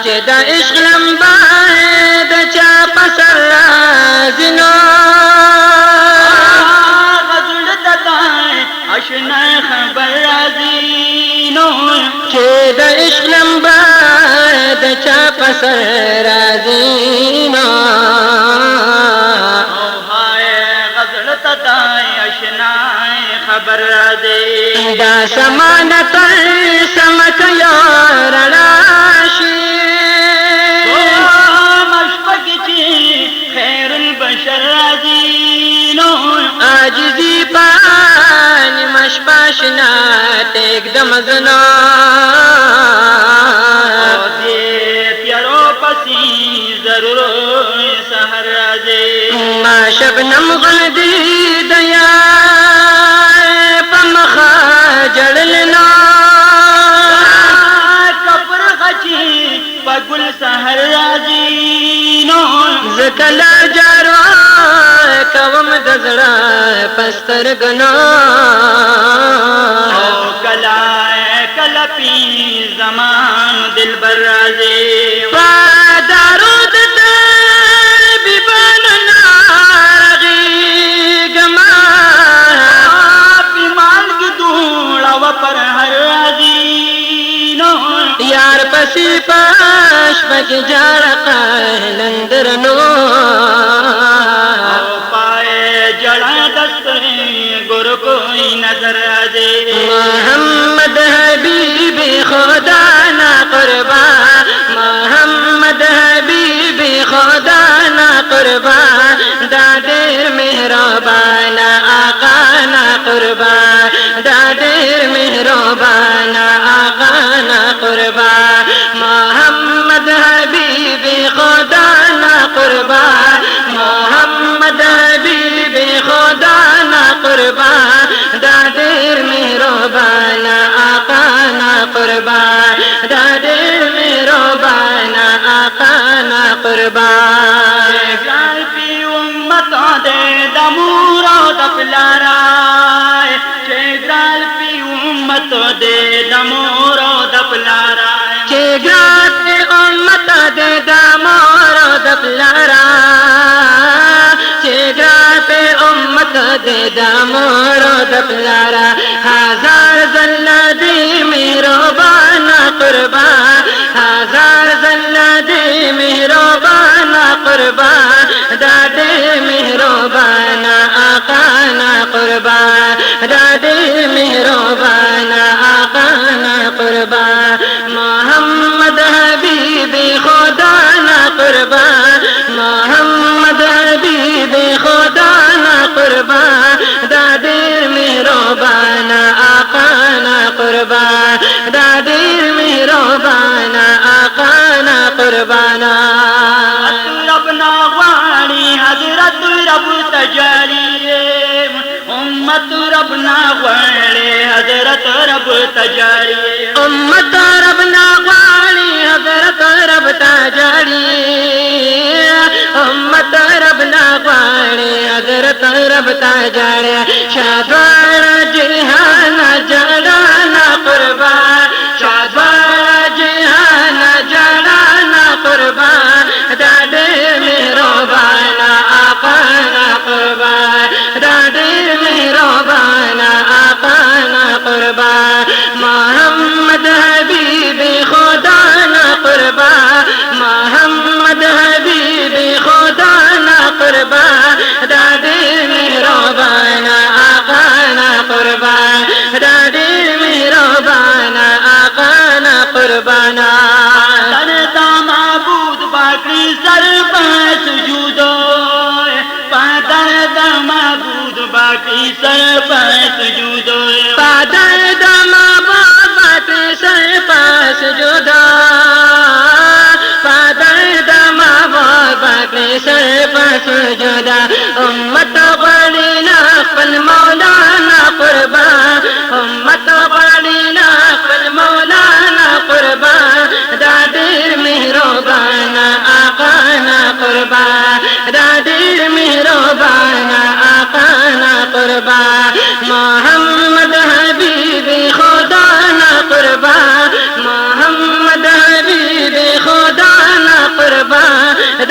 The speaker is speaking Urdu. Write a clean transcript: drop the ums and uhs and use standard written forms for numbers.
چې د عشق لمبه د چا په سر راځي نو غزل تدای اشنا خبر راځي نو چې د عشق لمبه د چا په سر راځي نو خبر راځي دا سمانه تر سمک یار راشي مشفق چې خیر البشر راځي نو عاجزي پان مشپاشنا تک دم زنا دې تیارو پسې ضرور سحر راځي ما شبنم غلدي دیا جړلنا کفر غچي پګل سحر راځي نو زکلا جارو کوم د زړه پستر غنا کلا کلا پی زمان دل بر راځي درود بیبان نارغي گما بیمال کی دوڑا و پر ہر راضی نو یار پسی پاش پک جاڑ قلندر نو پائے جڑا دست گر کوئی نظر راضی محمد حبیب خدا نا قربا محمد حبیب خدا نا قربا دا دیر مہربان آقا نا قربا دا دیر مہربان آقا نا قربا محمد حبیب خدا نا قربا محمد حبیب خدا نا قربا دا دیر مہربان آقا نا قربا دا دیر مہربان آقا نا قربا جال پی امت دے دمور دپلارا جال پی امت دے دمور دپلارا جال پی امت دے دمور دپلارا جال پی امت دے دمور دپلارا ہزار زلہ دی مہربان قربا ہزار زلہ دی مہربان قربا دادے مہربان آقا نا قربا دادے مہربان آقا نا قربا محمد حبیب خدا نا قربا محمد حبیب خدا نا قربا دادے مہربان آقا نا قربا دادے مہربان آقا نا قربانا ربنا غوانی حضرت رب تجاری امت ربنا غوانی حضرت رب تجاری امت ربنا غوانی حضرت رب تجاری امت ربنا غوانی حضرت رب تجاری شادوار جہان جڑانا قربان شادوار جہان جڑانا قربان دادے مہربان آقا نا قربان دادے مہربان آقا نا قربان محمد حبیب خدا نا قربان محمد حبیب خدا نا قربان دادے مہربان آقا نا قربان دادے مہربان آقا نا قربان سردا معبود باقی سر پر سجودو پادر دا معبود باقی سر پر سجودو پادر دا معبود باقی سر پر سجودو پادر دا معبود باقی سر پر سجودو امت غلینا خپل مولانا قربان امت غلینا خپل مولانا قربان دا دیر مہربان آقا نا قربان دا دیر مہربان آقا نا قربان محمد حبیب خدا نا قربان محمد حبیب خدا